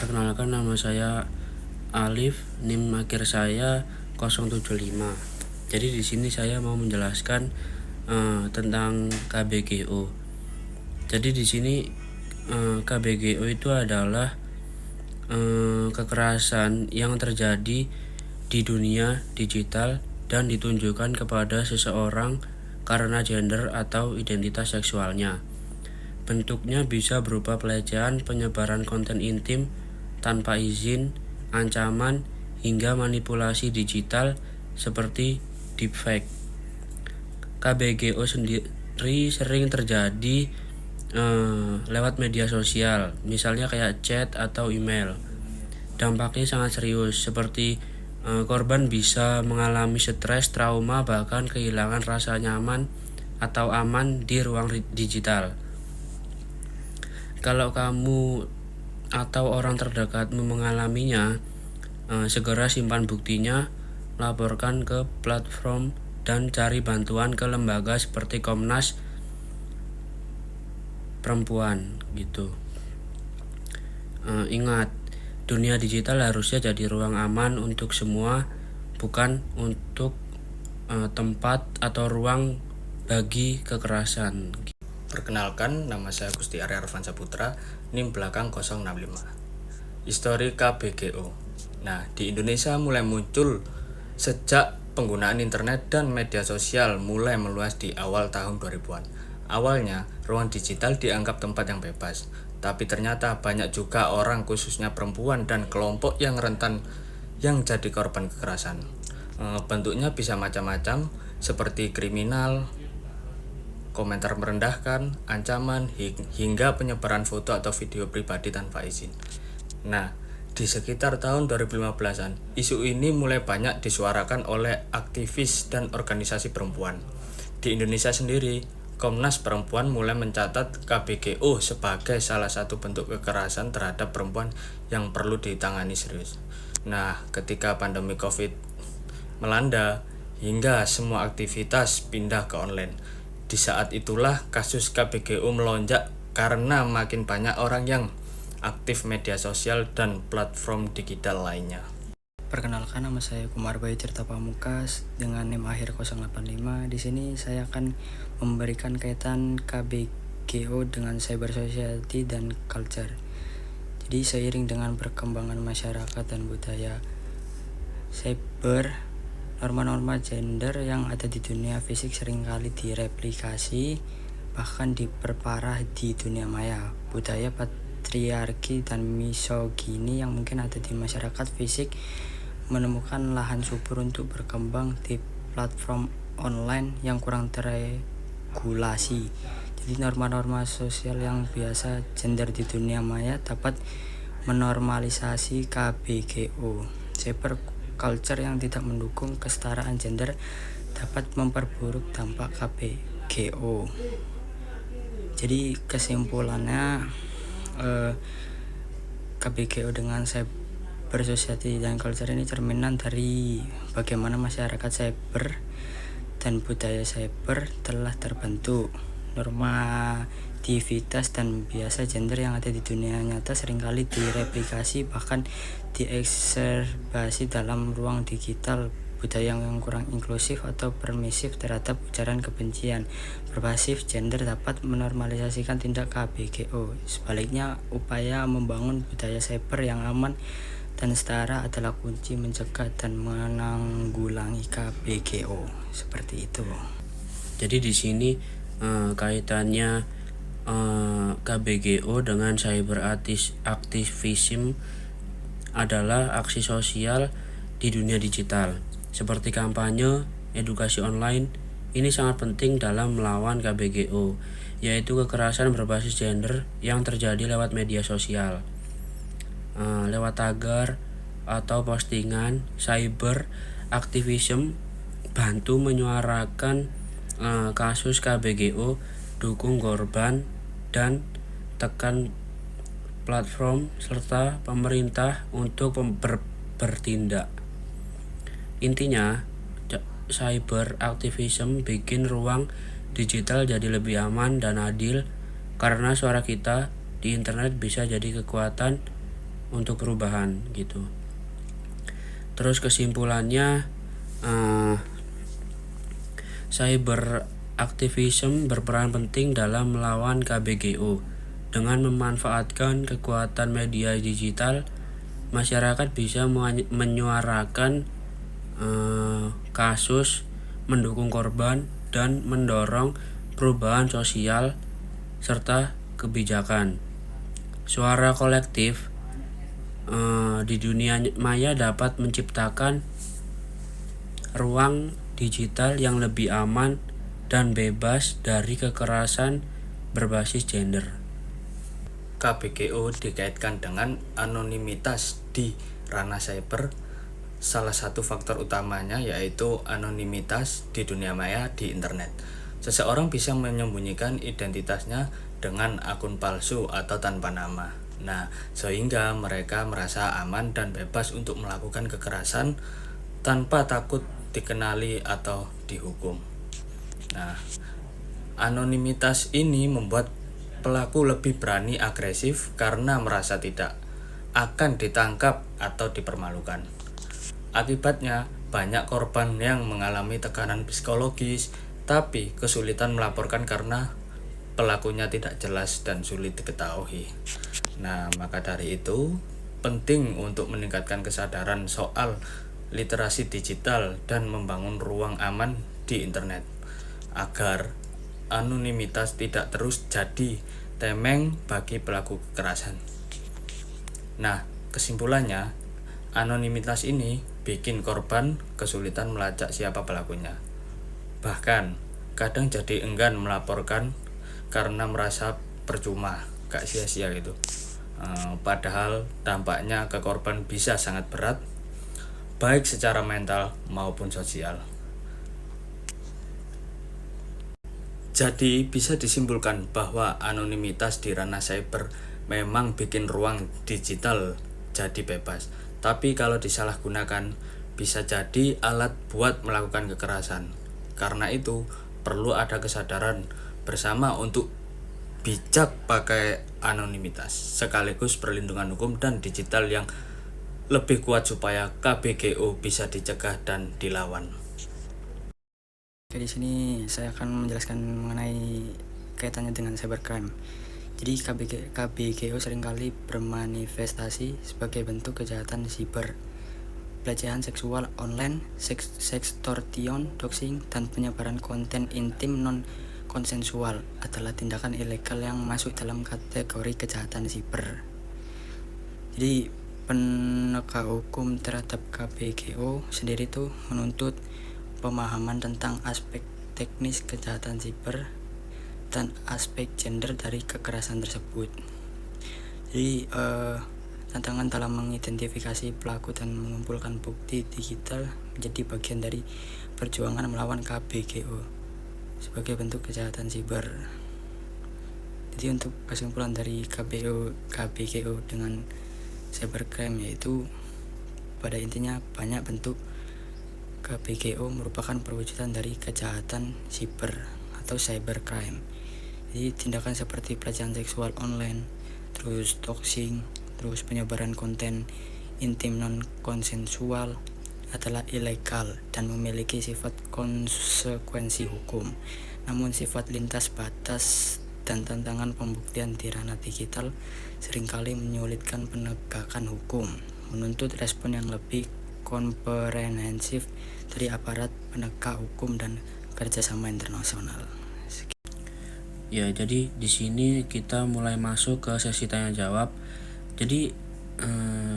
Perkenalkan, nama saya Alif, NIM akhir saya 075. Jadi di sini saya mau menjelaskan tentang KBGO. Jadi di sini KBGO itu adalah kekerasan yang terjadi di dunia digital dan ditunjukkan kepada seseorang karena gender atau identitas seksualnya. Bentuknya bisa berupa pelecehan, penyebaran konten intim tanpa izin, ancaman, hingga manipulasi digital seperti deepfake. KBGO sendiri sering terjadi lewat media sosial, misalnya kayak chat atau email. Dampaknya sangat serius, seperti korban bisa mengalami stres, trauma, bahkan kehilangan rasa nyaman atau aman di ruang digital. Kalau kamu atau orang terdekatmu mengalaminya, segera simpan buktinya, laporkan ke platform, dan cari bantuan ke lembaga seperti Komnas Perempuan gitu. Ingat, dunia digital harusnya jadi ruang aman untuk semua, bukan untuk tempat atau ruang bagi kekerasan. Perkenalkan, nama saya Gusti Arya Arvansa Putra, NIM belakang 065. Histori KBGO. Nah, di Indonesia mulai muncul sejak penggunaan internet dan media sosial mulai meluas di awal tahun 2000-an. Awalnya, ruang digital dianggap tempat yang bebas, tapi ternyata banyak juga orang, khususnya perempuan dan kelompok yang rentan, yang jadi korban kekerasan. Bentuknya bisa macam-macam, seperti kriminal, komentar merendahkan, ancaman, hingga penyebaran foto atau video pribadi tanpa izin. Nah, di sekitar tahun 2015-an, isu ini mulai banyak disuarakan oleh aktivis dan organisasi perempuan. Di Indonesia sendiri, Komnas Perempuan mulai mencatat KBGO sebagai salah satu bentuk kekerasan terhadap perempuan yang perlu ditangani serius. Nah, ketika pandemi COVID melanda, hingga semua aktivitas pindah ke online. Di saat itulah kasus KBGO melonjak karena makin banyak orang yang aktif media sosial dan platform digital lainnya. Perkenalkan, nama saya Kumar Bayu Tirta Pamukas dengan NIM akhir 085. Di sini saya akan memberikan kaitan KBGO dengan cyber society dan culture. Jadi seiring dengan perkembangan masyarakat dan budaya cyber, norma-norma gender yang ada di dunia fisik seringkali direplikasi, bahkan diperparah di dunia maya. Budaya patriarki dan misogini yang mungkin ada di masyarakat fisik menemukan lahan subur untuk berkembang di platform online yang kurang terregulasi. Jadi norma-norma sosial yang biasa gender di dunia maya dapat menormalisasi KBGO. Cyber culture yang tidak mendukung kesetaraan gender dapat memperburuk dampak KBGO. Jadi kesimpulannya, KBGO dengan cyber society dan culture ini cerminan dari bagaimana masyarakat cyber dan budaya cyber telah terbentuk. Normativitas dan biasa gender yang ada di dunia nyata seringkali direplikasi, bahkan diekserbasi dalam ruang digital. Budaya yang kurang inklusif atau permisif terhadap ujaran kebencian berbasis gender dapat menormalisasikan tindak KBGO. Sebaliknya, upaya membangun budaya cyber yang aman dan setara adalah kunci mencegah dan menanggulangi KBGO. Seperti itu. Jadi di sini kaitannya KBGO dengan cyber activism adalah aksi sosial di dunia digital, seperti kampanye, edukasi online. Ini sangat penting dalam melawan KBGO, yaitu kekerasan berbasis gender yang terjadi lewat media sosial. Lewat tagar atau postingan, cyber activism bantu menyuarakan kasus KBGO, dukung korban, dan tekan platform serta pemerintah untuk bertindak. Intinya, cyber activism bikin ruang digital jadi lebih aman dan adil, karena suara kita di internet bisa jadi kekuatan untuk perubahan gitu. Terus kesimpulannya, cyber activism berperan penting dalam melawan KBGO. Dengan memanfaatkan kekuatan media digital, masyarakat bisa menyuarakan kasus, mendukung korban, dan mendorong perubahan sosial serta kebijakan. Suara kolektif di dunia maya dapat menciptakan ruang digital yang lebih aman dan bebas dari kekerasan berbasis gender. KBGO dikaitkan dengan anonimitas di ranah cyber. Salah satu faktor utamanya yaitu anonimitas di dunia maya di internet. Seseorang bisa menyembunyikan identitasnya dengan akun palsu atau tanpa nama. Nah, sehingga mereka merasa aman dan bebas untuk melakukan kekerasan tanpa takut dikenali atau dihukum. Nah, anonimitas ini membuat pelaku lebih berani agresif karena merasa tidak akan ditangkap atau dipermalukan. Akibatnya, banyak korban yang mengalami tekanan psikologis, tapi kesulitan melaporkan karena pelakunya tidak jelas dan sulit diketahui. Nah, maka dari itu, penting untuk meningkatkan kesadaran soal literasi digital dan membangun ruang aman di internet, agar anonimitas tidak terus jadi tameng bagi pelaku kekerasan. Nah, kesimpulannya, anonimitas ini bikin korban kesulitan melacak siapa pelakunya. Bahkan, kadang jadi enggan melaporkan karena merasa percuma, gak sia-sia gitu. Padahal dampaknya ke korban bisa sangat berat, baik secara mental maupun sosial. Jadi bisa disimpulkan bahwa anonimitas di ranah cyber memang bikin ruang digital jadi bebas. Tapi kalau disalahgunakan bisa jadi alat buat melakukan kekerasan. Karena itu perlu ada kesadaran bersama untuk bijak pakai anonimitas, sekaligus perlindungan hukum dan digital yang lebih kuat supaya KBGO bisa dicegah dan dilawan. Oke, di sini saya akan menjelaskan mengenai kaitannya dengan cybercrime. Jadi KBGO seringkali bermanifestasi sebagai bentuk kejahatan siber. Pelecehan seksual online, sextortion, doxing, dan penyebaran konten intim non-konsensual adalah tindakan ilegal yang masuk dalam kategori kejahatan siber. Jadi penegak hukum terhadap KBGO sendiri itu menuntut pemahaman tentang aspek teknis kejahatan siber dan aspek gender dari kekerasan tersebut. Jadi tantangan dalam mengidentifikasi pelaku dan mengumpulkan bukti digital menjadi bagian dari perjuangan melawan KBGO sebagai bentuk kejahatan siber. Jadi untuk kesimpulan dari KBGO dengan cybercrime yaitu pada intinya banyak bentuk KBGO merupakan perwujudan dari kejahatan siber atau cybercrime. Jadi tindakan seperti pelecehan seksual online, terus doxing, terus penyebaran konten intim non-konsensual adalah ilegal dan memiliki sifat konsekuensi hukum. Namun sifat lintas batas dan tantangan pembuktian di ranah digital seringkali menyulitkan penegakan hukum, menuntut respon yang lebih komprehensif dari aparat penegak hukum dan kerjasama internasional. Ya, jadi di sini kita mulai masuk ke sesi tanya jawab. Jadi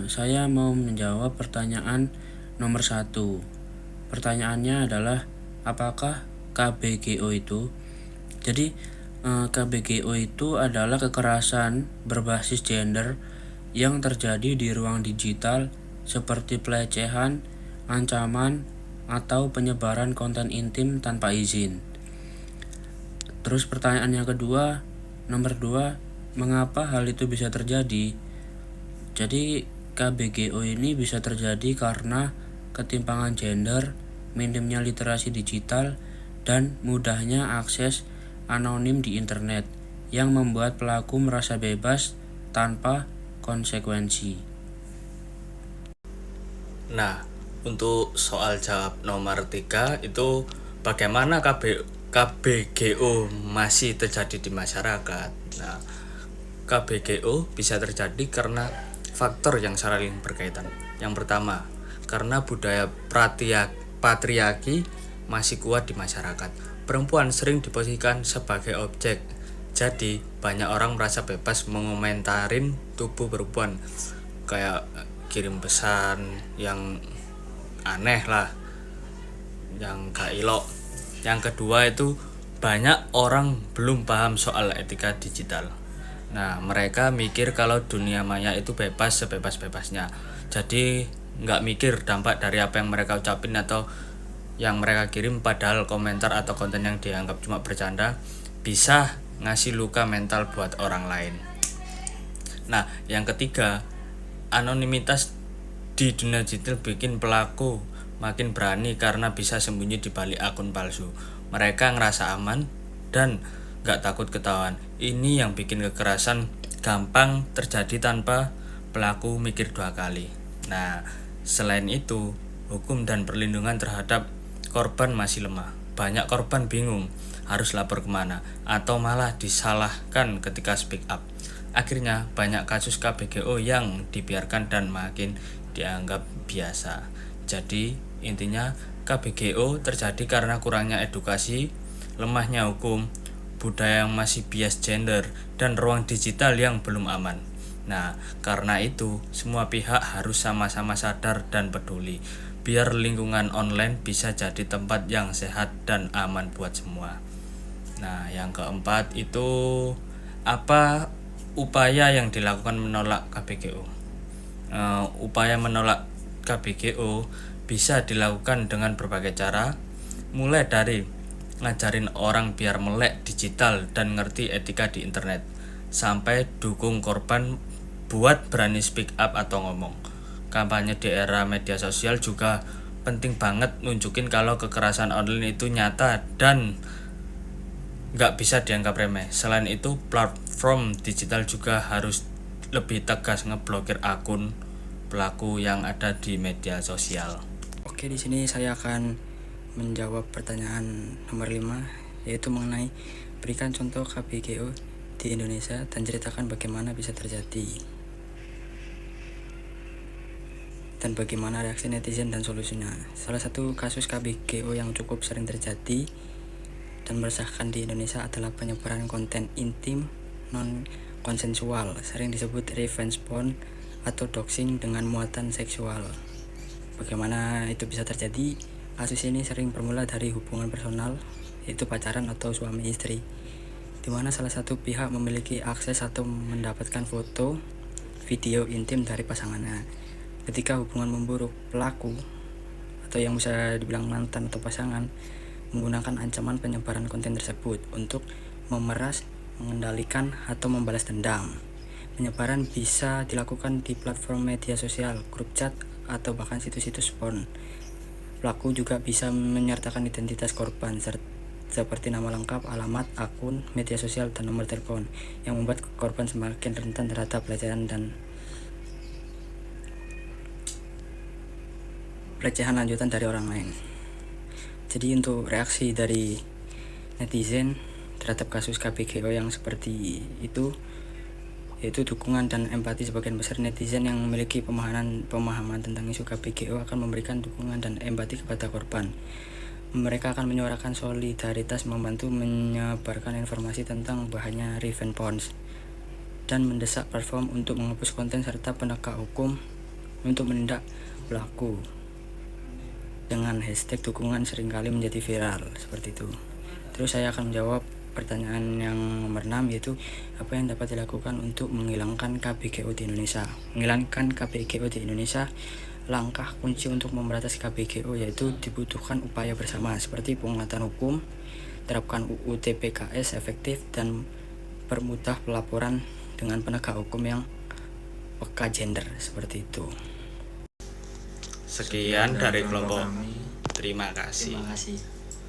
saya mau menjawab pertanyaan nomor 1. Pertanyaannya adalah apakah KBGO itu? Jadi KBGO itu adalah kekerasan berbasis gender yang terjadi di ruang digital seperti pelecehan, ancaman, atau penyebaran konten intim tanpa izin. Terus pertanyaan yang kedua, nomor 2, mengapa hal itu bisa terjadi? Jadi KBGO ini bisa terjadi karena ketimpangan gender, minimnya literasi digital, dan mudahnya akses anonim di internet yang membuat pelaku merasa bebas tanpa konsekuensi. Nah, untuk soal jawab nomor 3 itu bagaimana KBGO masih terjadi di masyarakat. Nah, KBGO bisa terjadi karena faktor yang saling berkaitan. Yang pertama, karena budaya patriarki masih kuat di masyarakat. Perempuan sering diposisikan sebagai objek. Jadi, banyak orang merasa bebas mengomentarin tubuh perempuan. Kayak kirim pesan yang aneh lah, yang gak elok. Yang kedua itu banyak orang belum paham soal etika digital. Nah, mereka mikir kalau dunia maya itu bebas sebebas-bebasnya. Jadi nggak mikir dampak dari apa yang mereka ucapin atau yang mereka kirim, padahal komentar atau konten yang dianggap cuma bercanda bisa ngasih luka mental buat orang lain. Nah, yang ketiga, anonimitas di dunia digital bikin pelaku makin berani karena bisa sembunyi di balik akun palsu. Mereka ngerasa aman dan gak takut ketahuan. Ini yang bikin kekerasan gampang terjadi tanpa pelaku mikir 2 kali. Nah, selain itu, hukum dan perlindungan terhadap korban masih lemah. Banyak korban bingung harus lapor kemana atau malah disalahkan ketika speak up. Akhirnya banyak kasus KBGO yang dibiarkan dan makin dianggap biasa. Jadi intinya KBGO terjadi karena kurangnya edukasi, lemahnya hukum, budaya yang masih bias gender, dan ruang digital yang belum aman. Nah, karena itu semua pihak harus sama-sama sadar dan peduli biar lingkungan online bisa jadi tempat yang sehat dan aman buat semua. Nah, yang keempat itu apa upaya yang dilakukan menolak KBGO? Upaya menolak KBGO bisa dilakukan dengan berbagai cara, mulai dari ngajarin orang biar melek digital dan ngerti etika di internet, sampai dukung korban buat berani speak up atau ngomong. Kampanye di era media sosial juga penting banget nunjukin kalau kekerasan online itu nyata dan nggak bisa dianggap remeh. Selain itu, platform digital juga harus lebih tegas ngeblokir akun pelaku yang ada di media sosial. Oke, di sini saya akan menjawab pertanyaan nomor 5, yaitu mengenai berikan contoh KBGO di Indonesia dan ceritakan bagaimana bisa terjadi dan bagaimana reaksi netizen dan solusinya. Salah satu kasus KBGO yang cukup sering terjadi dan meresahkan di Indonesia adalah penyebaran konten intim non-konsensual, sering disebut revenge porn atau doxing dengan muatan seksual. Bagaimana itu bisa terjadi? Kasus ini sering bermula dari hubungan personal, yaitu pacaran atau suami istri, di mana salah satu pihak memiliki akses atau mendapatkan foto, video intim dari pasangannya. Ketika hubungan memburuk, pelaku atau yang bisa dibilang mantan atau pasangan menggunakan ancaman penyebaran konten tersebut untuk memeras, mengendalikan, atau membalas dendam. Penyebaran bisa dilakukan di platform media sosial, grup chat, atau bahkan situs-situs porn. Pelaku juga bisa menyertakan identitas korban seperti nama lengkap, alamat, akun, media sosial, dan nomor telepon, yang membuat korban semakin rentan terhadap pelecehan lanjutan dari orang lain. Jadi untuk reaksi dari netizen terhadap kasus KBGO yang seperti itu, yaitu dukungan dan empati. Sebagian besar netizen yang memiliki pemahaman tentang isu KBGO akan memberikan dukungan dan empati kepada korban. Mereka akan menyuarakan solidaritas, membantu menyebarkan informasi tentang bahayanya revenge porn, dan mendesak platform untuk menghapus konten serta penegak hukum untuk menindak pelaku. Dengan hashtag dukungan seringkali menjadi viral seperti itu. Terus saya akan menjawab pertanyaan yang nomor 6, yaitu apa yang dapat dilakukan untuk menghilangkan KBGO di Indonesia. Menghilangkan KBGO di Indonesia, langkah kunci untuk memberantas KBGO yaitu dibutuhkan upaya bersama seperti penguatan hukum, terapkan UU TPKS efektif, dan permudah pelaporan dengan penegak hukum yang peka gender seperti itu. Sekian dari kelompok. Terima kasih. Terima kasih.